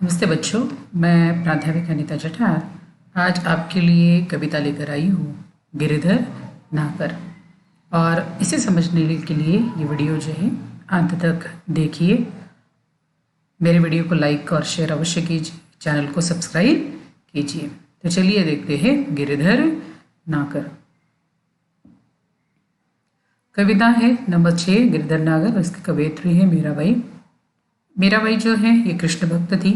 नमस्ते बच्चों, मैं प्राध्यापिका अनीता जठार आज आपके लिए कविता लेकर आई हूँ गिरिधर नाकर। और इसे समझने के लिए ये वीडियो जो है अंत तक देखिए। मेरे वीडियो को लाइक और शेयर अवश्य कीजिए, चैनल को सब्सक्राइब कीजिए। तो चलिए देखते हैं गिरिधर नाकर। कविता है नंबर 6 गिरिधर नागर। इसकी कवयित्री है मीराबाई। मीराबाई जो है ये कृष्ण भक्त थी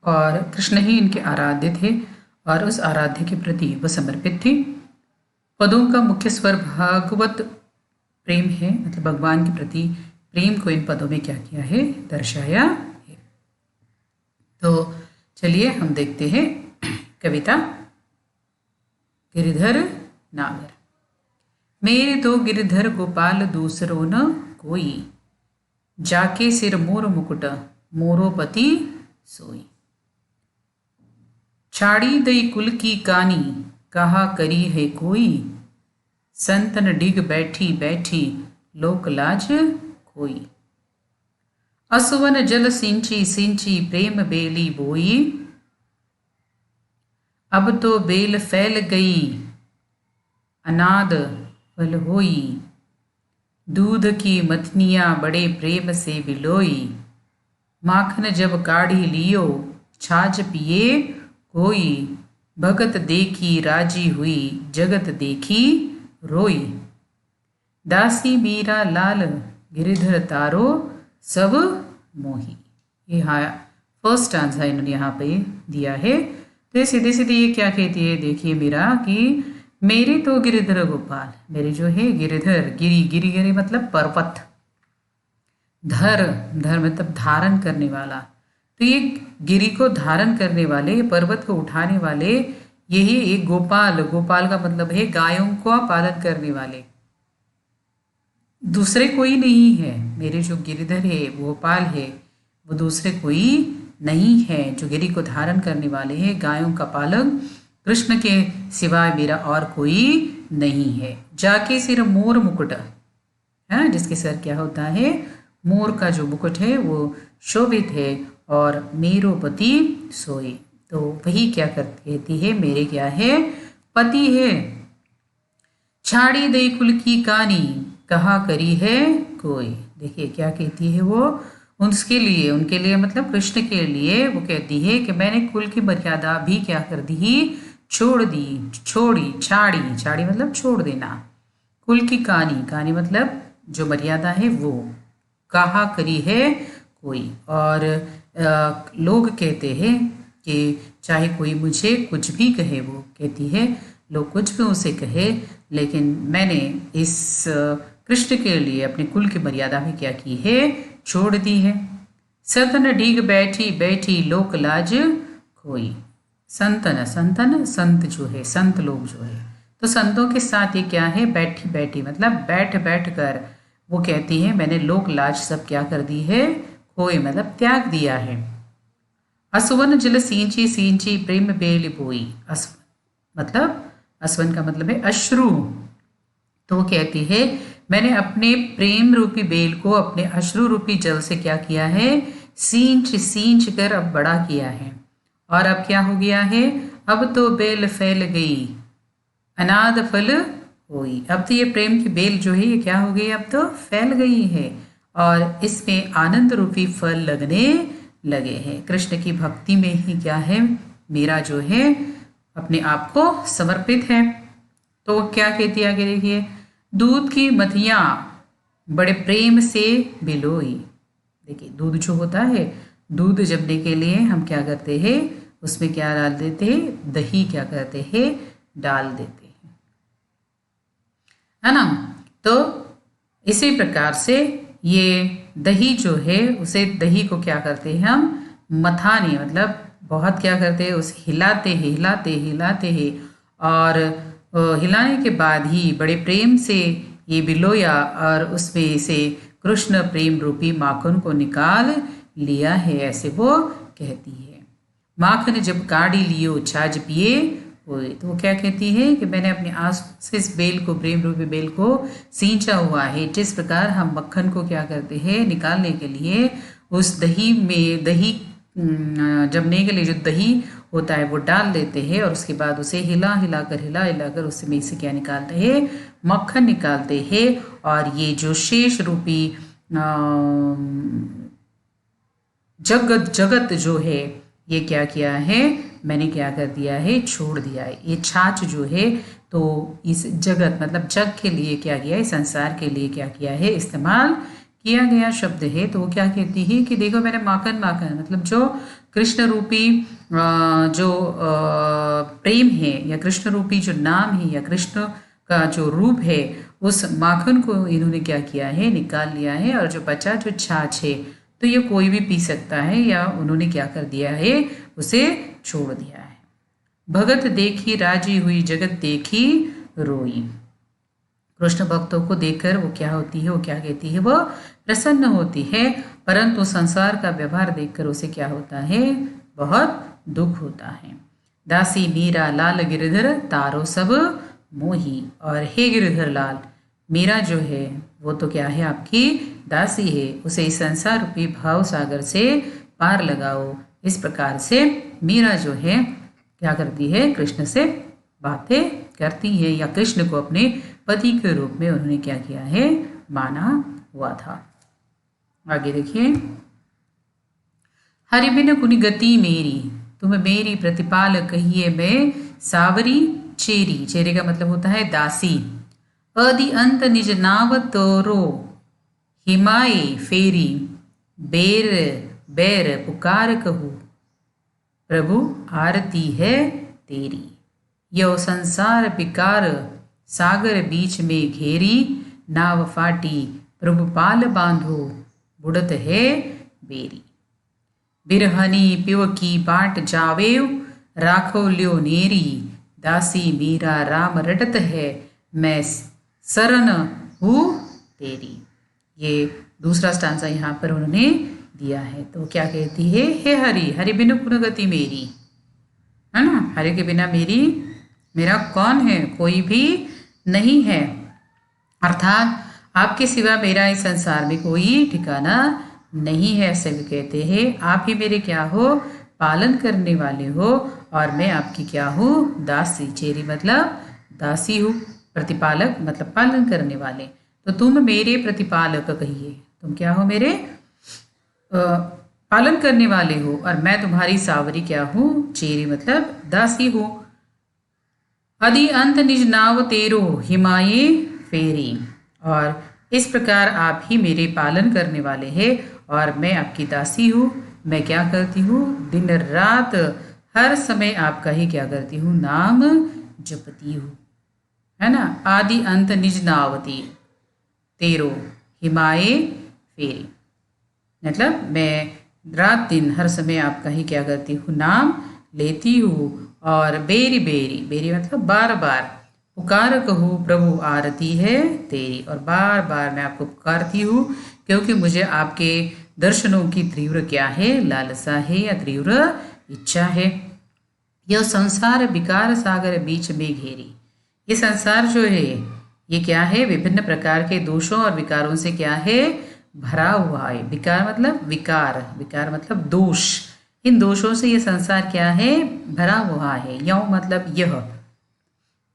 और कृष्ण ही इनके आराध्य थे और उस आराध्य के प्रति वह समर्पित थी। पदों का मुख्य स्वर भागवत प्रेम है, मतलब भगवान के प्रति प्रेम को इन पदों में क्या किया है, दर्शाया है। तो चलिए हम देखते हैं कविता। गिरिधर नागर। मेरे तो गिरिधर गोपाल दूसरो न कोई, जाके सिर मोर मुकुट मोरोपति सोई। छाड़ी दई कुल की कानी कहा करी है कोई, संतन डिग बैठी बैठी लोक लाज खोई। असुवन जल सिंची सिंची प्रेम बेली बोई, अब तो बेल फैल गई अनाद फल होई। दूध की मथनिया बड़े प्रेम से बिलोई, माखन जब काढ़ी लियो छाछ पिए कोई। भगत देखी राजी हुई जगत देखी रोई। दासी मीरा लाल गिरिधर तारो सब मोही। ये फर्स्ट आंसर इन्होंने यहाँ पे दिया है। तो सीधे सीधे ये क्या कहती है, देखिए मीरा कि मेरे तो गिरिधर गोपाल, मेरे जो है गिरिधर, गिरी गिरी गिरी मतलब पर्वत, धर धर मतलब धारण करने वाला। तो ये गिरी को धारण करने वाले, पर्वत को उठाने वाले, यही एक गोपाल, गोपाल का मतलब है गायों का पालन करने वाले, दूसरे कोई नहीं है। मेरे जो गिरिधर है गोपाल है वो दूसरे कोई नहीं है, जो गिरी को धारण करने वाले हैं, गायों का पालन कृष्ण के सिवाय मेरा और कोई नहीं है। जाके सिर मोर मुकुट है, जिसके सर क्या होता है, मोर का जो मुकुट है वो शोभित है, और मेरो पति सोई। तो वही क्या कहती है, मेरे क्या है, पति है। छाड़ी दई कुल की कानी कहा करी है कोई। देखिए क्या कहती है वो, उसके लिए, उनके लिए मतलब कृष्ण के लिए वो कहती है कि मैंने कुल की मर्यादा भी क्या कर दी, छोड़ दी, छोड़ी, छाड़ी, छाड़ी मतलब छोड़ देना। कुल की कानी, कानी मतलब जो मर्यादा है वो, कहा करी है कोई। और लोग कहते हैं कि चाहे कोई मुझे कुछ भी कहे, वो कहती है लोग कुछ भी उसे कहे, लेकिन मैंने इस कृष्ण के लिए अपने कुल की मर्यादा भी क्या की है, छोड़ दी है। सतन डीग बैठी बैठी लोक लाज खोई। संतन, संतन संत जो है, संत लोग जो है, तो संतों के साथ ये क्या है, बैठी बैठी मतलब बैठ बैठ कर वो कहती है मैंने लोक लाज सब क्या कर दी है, खोई मतलब त्याग दिया है। असुवन जल सींची सींची प्रेम बेल बोई। असवन मतलब, असवन का मतलब है अश्रु। तो कहती है मैंने अपने प्रेम रूपी बेल को अपने अश्रु रूपी जल से क्या किया है, सींच सींच कर अब बड़ा किया है। और अब क्या हो गया है, अब तो बेल फैल गई अनाद फल होई। अब तो ये प्रेम की बेल जो है ये क्या हो गई, अब तो फैल गई है और इसमें आनंद रूपी फल लगने लगे हैं। कृष्ण की भक्ति में ही क्या है, मेरा जो है अपने आप को समर्पित है। तो क्या कहती है आगे देखिए, दूध की मथिया बड़े प्रेम से बिलोई। देखिए दूध जो होता है, दूध जमने के लिए हम क्या करते हैं, उसमें क्या डाल देते हैं, दही क्या करते हैं, डाल देते हैं, है ना। तो इसी प्रकार से ये दही जो है, उसे दही को क्या करते हैं हम, मथाने मतलब बहुत क्या करते हैं, उसे हिलाते हैं हिलाते हिलाते हैं, और हिलाने के बाद ही बड़े प्रेम से ये बिलोया और उसमें से कृष्ण प्रेम रूपी माखन को निकाल लिया है, ऐसे वो कहती है। माखन जब काढ़ी लियो छाछ पिए हुए। तो वो क्या कहती है कि मैंने अपने आस से इस बेल को, प्रेम रूपी बेल को सींचा हुआ है। जिस प्रकार हम मक्खन को क्या करते हैं, निकालने के लिए उस दही में, दही जमने के लिए जो दही होता है वो डाल देते हैं और उसके बाद उसे हिला हिलाकर उसमें से क्या निकालते हैं, मक्खन निकालते हैं। और ये जो शेष रूपी जगत जगत जो है ये क्या किया है, मैंने क्या कर दिया है, छोड़ दिया है। ये छाछ जो है तो इस जगत मतलब जग के लिए क्या किया है, संसार के लिए क्या किया है, इस्तेमाल किया गया शब्द है। तो वो क्या कहती है कि देखो मैंने माखन माखन मतलब जो कृष्ण रूपी जो प्रेम है या कृष्ण रूपी जो नाम है या कृष्ण का जो रूप है उस माखन को इन्होंने क्या किया है, निकाल लिया है। और जो बचा जो छाछ है तो ये कोई भी पी सकता है या उन्होंने क्या कर दिया है, उसे छोड़ दिया है। भगत देखी राजी हुई जगत देखी रोई। कृष्ण भक्तों को देखकर वो क्या होती है, वो क्या कहती है, वो प्रसन्न होती है। परंतु संसार का व्यवहार देखकर उसे क्या होता है, बहुत दुख होता है। दासी मीरा लाल गिरधर तारो सब मोही। और हे गिरधर लाल, मीरा जो है वो तो क्या है, आपकी दासी है, उसे इस संसार रूपी भाव सागर से पार लगाओ। इस प्रकार से मीरा जो है क्या करती है, कृष्ण से बातें करती है या कृष्ण को अपने पति के रूप में उन्होंने क्या किया है, माना हुआ था। आगे देखिए, हरि बिन कुनि गति मेरी, तुम मेरी प्रतिपाल कहिए मैं सावरी चेरी। चेरी का मतलब होता है दासी। अदि अंत निज नाव तोरो हिमाए फेरी, बेर बैर पुकार कहू प्रभु आरती है तेरी। यो संसार बिकार सागर बीच में घेरी, नाव फाटी प्रभु पाल बांधो बुड़त है बेरी। बिरहनी पिव की बाट जावेव राखो ल्यो नेरी, दासी मीरा राम रटत है मैं शरण हूँ तेरी। ये दूसरा स्टांजा यहाँ पर उन्होंने दिया है। तो क्या कहती है, हे हरि, हरि बिनु कुन गति मेरी, है ना, हरि के बिना मेरा कौन है, कोई भी नहीं है। अर्थात आपके सिवा मेरा इस संसार में कोई ठिकाना नहीं है, ऐसे भी कहते हैं। आप ही मेरे क्या हो, पालन करने वाले हो और मैं आपकी क्या हूँ, दासी। चेरी मतलब दासी हूँ, प्रतिपालक मतलब पालन करने वाले। तो तुम मेरे प्रतिपालक कहिए, तुम क्या हो, मेरे पालन करने वाले हो और मैं तुम्हारी सावरी क्या हूँ, चेरी मतलब दासी हूँ। अदि अंत निज नाव तेरो हिमाए फेरी। और इस प्रकार आप ही मेरे पालन करने वाले हैं और मैं आपकी दासी हूँ। मैं क्या करती हूँ, दिन रात हर समय आपका ही क्या करती हूँ, नाम जपती हूँ, है ना। आदि अंत निज नावती तेरो हिमाए फेरी, मतलब मैं रात दिन हर समय आपका ही क्या करती हूँ, नाम लेती हूँ। और बेरी बेरी, बेरी मतलब बार बार, पुकार कहूँ प्रभु आरती है तेरी, और बार बार मैं आपको पुकारती हूँ क्योंकि मुझे आपके दर्शनों की तीव्र क्या है, लालसा है या तीव्र इच्छा है। यह संसार विकार सागर बीच में घेरी। ये संसार जो है ये क्या है, विभिन्न प्रकार के दोषों और विकारों से क्या है, भरा हुआ है। विकार मतलब विकार, विकार मतलब दोष। इन दोषों से ये संसार क्या है, भरा हुआ है। यौ मतलब यह।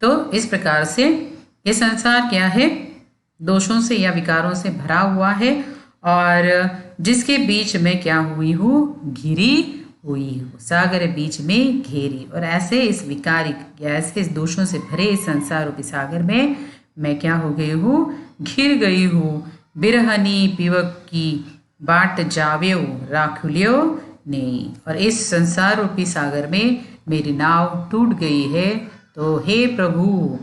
तो इस प्रकार से ये संसार क्या है, दोषों से या विकारों से भरा हुआ है और जिसके बीच में क्या हुई हूँ, घिरी हुई हूँ, सागर बीच में घेरी। और ऐसे इस विकारिक या ऐसे इस दोषों से भरे इस संसार रूपी सागर में मैं क्या हो गई हूँ, घिर गई हूँ। बिरहनी पिवक की बाट जाव्यो राखुल्यो ने। और इस संसार रूपी सागर में मेरी नाव टूट गई है। तो हे प्रभु,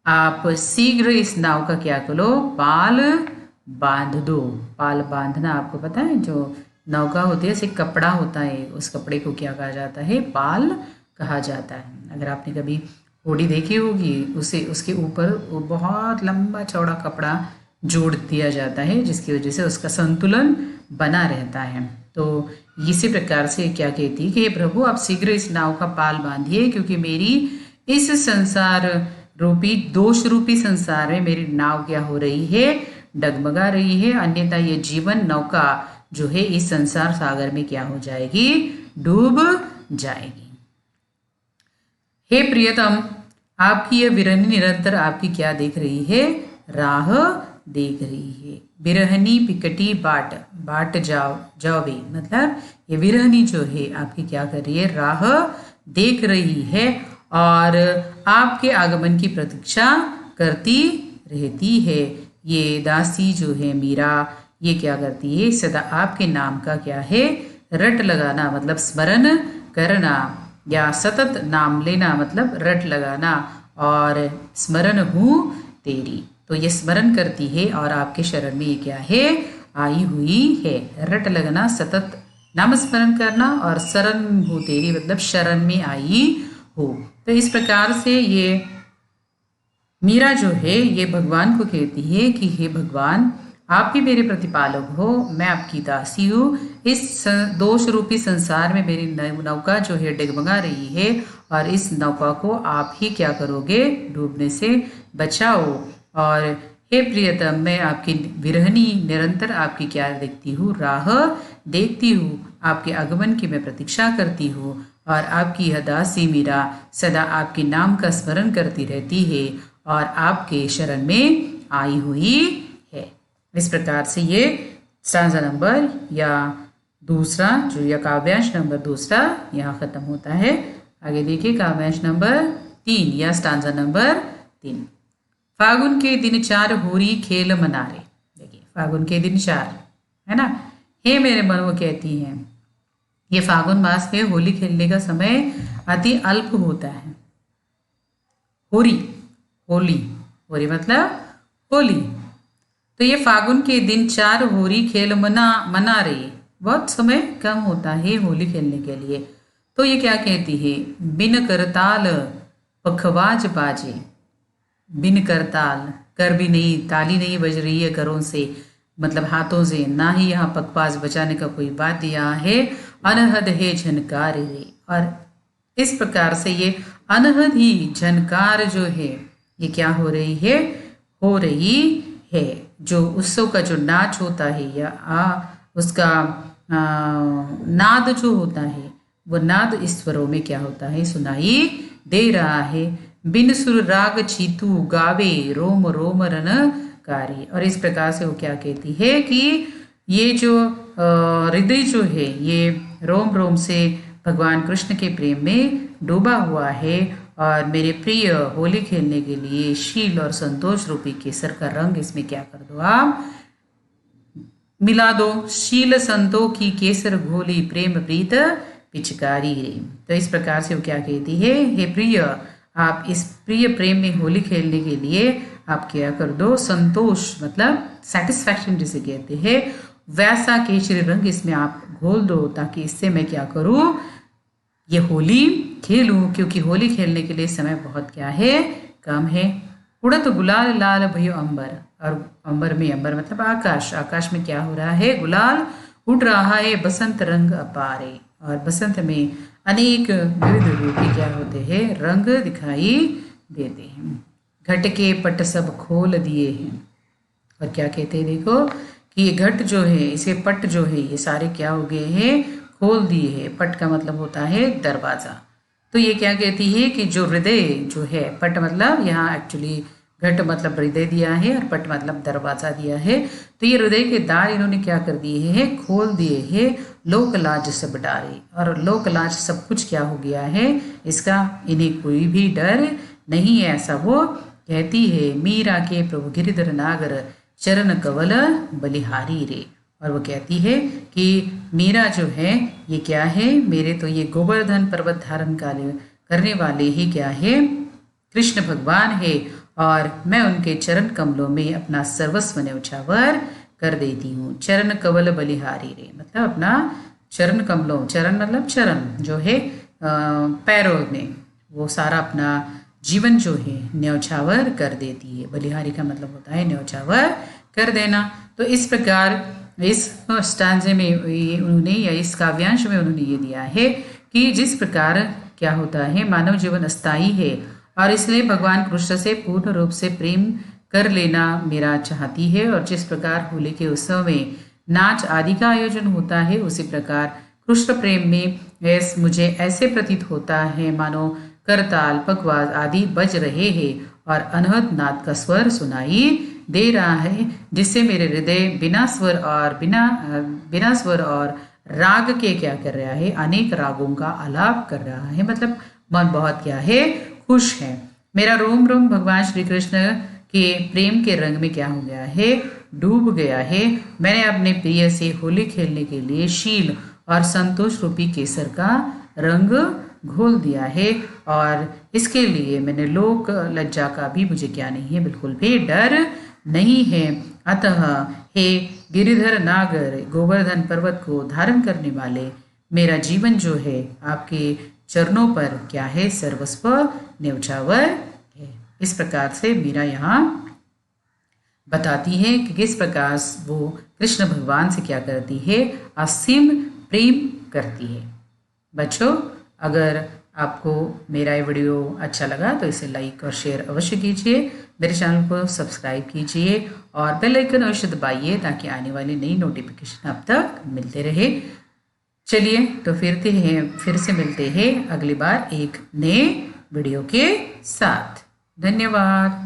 आप शीघ्र इस नाव का क्या करो, पाल बांध दो। पाल बांधना आपको पता है, जो नौका होती है ऐसे कपड़ा होता है, उस कपड़े को क्या कहा जाता है, पाल कहा जाता है। अगर आपने कभी होड़ी देखी होगी, उसे उसके ऊपर वो बहुत लंबा चौड़ा कपड़ा जोड़ दिया जाता है जिसकी वजह से उसका संतुलन बना रहता है। तो इसी प्रकार से क्या कहती है कि हे प्रभु, आप शीघ्र इस नाव का पाल बांधिए क्योंकि मेरी इस संसार रूपी दोष रूपी संसार में मेरी नाव क्या हो रही है, डगमगा रही है। अन्यथा ये जीवन नौका जो है इस संसार सागर में क्या हो जाएगी, डूब जाएगी। हे प्रियतम, आपकी यह विरहनी निरंतर आपकी क्या देख रही है, राह देख रही है। विरहनी पिकटी बाट, बाट जावे मतलब ये विरहनी जो है आपकी क्या कर रही है, राह देख रही है और आपके आगमन की प्रतीक्षा करती रहती है। ये दासी जो है मीरा, ये क्या करती है, सदा आपके नाम का क्या है, रट लगाना मतलब स्मरण करना, या सतत नाम लेना मतलब रट लगाना, और स्मरण हूँ तेरी, तो ये स्मरण करती है और आपके शरण में ये क्या है, आई हुई है। रट लगना सतत नाम स्मरण करना, और शरण हूँ तेरी मतलब शरण में आई हो। तो इस प्रकार से ये मीरा जो है ये भगवान को कहती है कि हे भगवान, आप भी मेरे प्रतिपालक हो, मैं आपकी दासी हूँ। इस दोष रूपी संसार में मेरी नौका जो है डगमगा रही है, और इस नौका को आप ही क्या करोगे, डूबने से बचाओ। और हे प्रियतम, मैं आपकी विरहनी निरंतर आपकी क्या देखती हूँ, राह देखती हूँ, आपके आगमन की मैं प्रतीक्षा करती हूँ, और आपकी यह दासी मीरा सदा आपके नाम का स्मरण करती रहती है और आपके शरण में आई हुई है। इस प्रकार से ये स्टांजा नंबर या दूसरा जो या काव्यांश नंबर दूसरा यहाँ खत्म होता है। आगे देखिए काव्यांश नंबर 3 या स्टांजा नंबर 3। फागुन के दिन 4 होरी खेल मनारे। देखिए फागुन के दिन 4 है ना, हे मेरे मन वो कहती हैं, ये फागुन मास में होली खेलने का समय अति अल्प होता है। होरी, होली, होरी मतलब होली, तो ये फागुन के दिन 4 होरी खेल मना रही, बहुत समय कम होता है होली खेलने के लिए। तो ये क्या कहती है, बिन करताल पखवाज बाजे, बिन करताल, कर भी नहीं, ताली नहीं बज रही है करों से मतलब हाथों से, ना ही यहाँ पखवाज बजाने का कोई बात यहाँ है, अनहद है झनकार रे। और इस प्रकार से ये अनहद ही झनकार जो है ये क्या हो रही है, हो रही है। जो उत्सव का जो नाच होता है या उसका नाद जो होता है, वो नाद ईश्वरों में क्या होता है, सुनाई दे रहा है। बिन सुर राग चीतू गावे रोम रोम रन कारी। और इस प्रकार से वो क्या कहती है कि ये जो हृदय जो है ये रोम रोम से भगवान कृष्ण के प्रेम में डूबा हुआ है, और मेरे प्रिय होली खेलने के लिए शील और संतोष रूपी केसर का रंग इसमें क्या कर दो, आप मिला दो। शील संतो की केसर घोली प्रेम प्रीत पिचकारी रे। तो इस प्रकार से वो क्या कहती है, हे प्रिय, आप इस प्रिय प्रेम में होली खेलने के लिए आप क्या कर दो, संतोष मतलब सेटिस्फैक्शन जिसे कहते हैं, वैसा केसरी रंग इसमें आप घोल दो, ताकि इससे मैं क्या करूं, ये होली खेलूं। क्योंकि होली खेलने के लिए समय बहुत क्या है, कम है। उड़त गुलाल लाल भयो अंबर, और अंबर में, अंबर मतलब आकाश, आकाश में क्या हो रहा है, गुलाल उड़ रहा है, बसंत रंग अपारे। और बसंत में अनेक विविध रूपी क्या होते हैं, रंग दिखाई देते हैं। घट के पट सब खोल दिए हैं। और क्या कहते हैं, देखो कि ये घट जो है, इसे पट जो है, ये सारे क्या हो गए हैं, खोल दिए हैं। पट का मतलब होता है दरवाजा। तो ये क्या कहती है कि जो हृदय जो है, पट मतलब यहाँ एक्चुअली घट मतलब हृदय दिया है और पट मतलब दरवाजा दिया है। तो ये हृदय के द्वार इन्होंने क्या कर दिए हैं, खोल दिए हैं। लोक लाज सब डारे, और लोक लाज सब कुछ क्या हो गया है, इसका इन्हें कोई भी डर नहीं है, ऐसा वो कहती है। मीरा के प्रभु गिरिधर नागर चरण कवल बलिहारी रे। और वो कहती है कि मीरा जो है ये क्या है, मेरे तो ये गोवर्धन पर्वत धारण करने वाले ही क्या है, कृष्ण भगवान है, और मैं उनके चरण कमलों में अपना सर्वस्व न्यौछावर कर देती हूँ। चरण कवल बलिहारी रे मतलब अपना चरण कमलों, चरण मतलब चरण जो है पैरों में, वो सारा अपना जीवन जो है न्यौछावर कर देती है। बलिहारी का मतलब होता है न्यौछावर कर देना। तो इस प्रकार इस स्टांजे में उन्होंने या इस काव्यांश में उन्होंने ये दिया है कि जिस प्रकार क्या होता है, मानव जीवन अस्थायी है, और इसलिए भगवान कृष्ण से पूर्ण रूप से प्रेम कर लेना मेरा चाहती है। और जिस प्रकार होली के उत्सव में नाच आदि का आयोजन होता है, उसी प्रकार कृष्ण प्रेम में मुझे ऐसे प्रतीत होता है मानो करताल पखवाज आदि बज रहे हैं और अनहद नाद का स्वर सुनाई दे रहा है, जिससे मेरे हृदय बिना स्वर और राग के क्या कर रहा है, अनेक रागों का आलाप कर रहा है। मतलब मन बहुत क्या है, खुश है। मेरा रोम रोम भगवान श्री कृष्ण के प्रेम के रंग में क्या हो गया है, डूब गया है। मैंने अपने प्रिय से होली खेलने के लिए शील और संतोष रूपी केसर का रंग घोल दिया है, और इसके लिए मैंने लोक लज्जा का भी मुझे क्या नहीं है, बिल्कुल भी डर नहीं है। अतः हे गिरिधर नागर गोवर्धन पर्वत को धारण करने वाले, मेरा जीवन जो है आपके चरणों पर क्या है, सर्वस्व न्यौछावर है। इस प्रकार से मीरा यहाँ बताती है कि किस प्रकार वो कृष्ण भगवान से क्या करती है, असीम प्रेम करती है। बच्चों, अगर आपको मेरा ये वीडियो अच्छा लगा तो इसे लाइक और शेयर अवश्य कीजिए, मेरे चैनल को सब्सक्राइब कीजिए और बेल आइकन अवश्य दबाइए ताकि आने वाली नई नोटिफिकेशन आप तक मिलते रहे। चलिए तो फिर से मिलते हैं अगली बार एक नए वीडियो के साथ। धन्यवाद।